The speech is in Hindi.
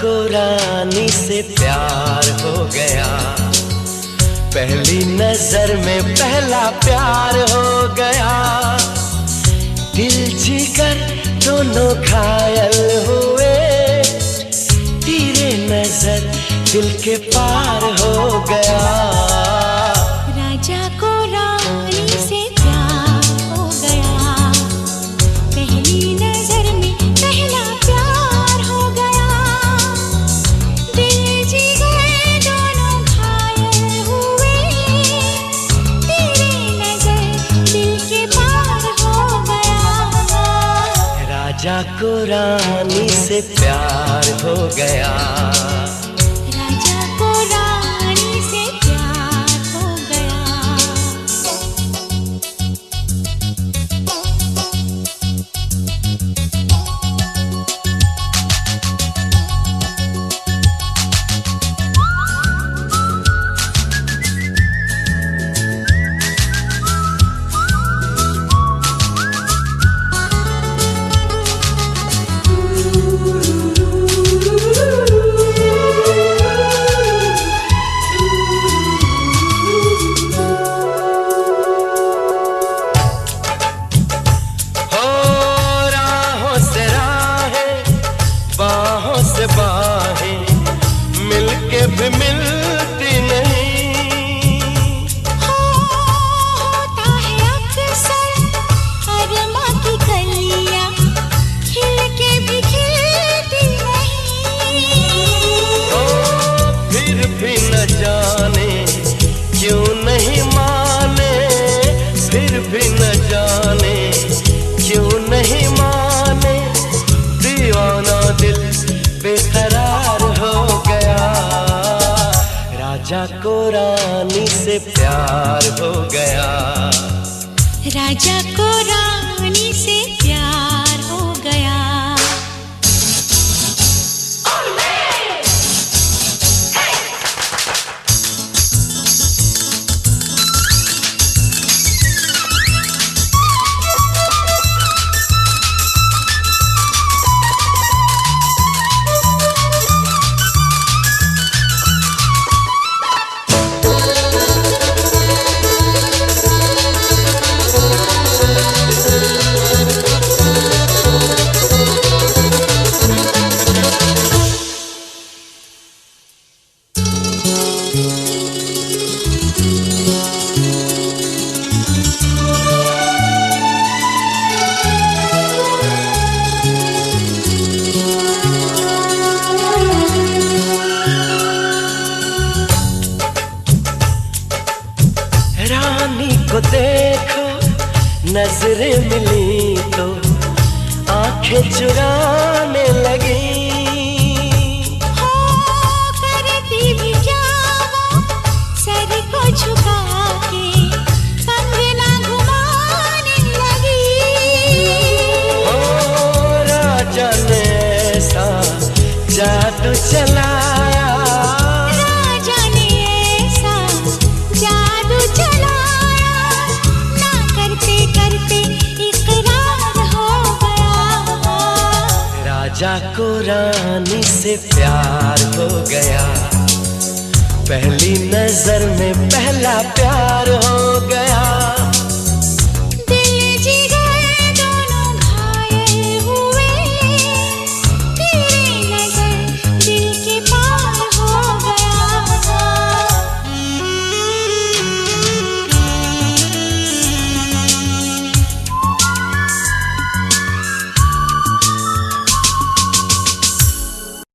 को रानी से प्यार हो गया, पहली नजर में पहला प्यार हो गया। दिल जिगर दोनों घायल हुए, तेरे नजर दिल के पार हो गया। राजा को रानी से प्यार हो गया, पहली नजर में पहला प्यार हो गया। दिल जिगर दोनों घायल हुए, तेरे नजर दिल के पार हो गया। राजा को रानी से प्यार हो गया, राजा को रानी से प्यार हो गया। मिलके भी मिलती नहीं, होता है अक्सर अरमा की कलियां, खिल के भी खिलती नहीं। फिर भी न जाने क्यों नहीं माने, फिर भी न जाने क्यों नहीं माने। दीवाना दिल बेकरार हो गया, राजा को रानी से प्यार हो गया, राजा को रानी से प्यार हो गया। रानी को देखो नजरें मिली तो आंखें चुराने लगी। करती भी क्या वो सर को झुका के कंगना घुमाने लगी। राजा ने ऐसा जादू चलाया, राजा ने ऐसा जादू चलाया, ना करते करते इकरार हो गया। राजा को रानी से प्यार हो गया, पहली नजर में पहला प्यार हो गया।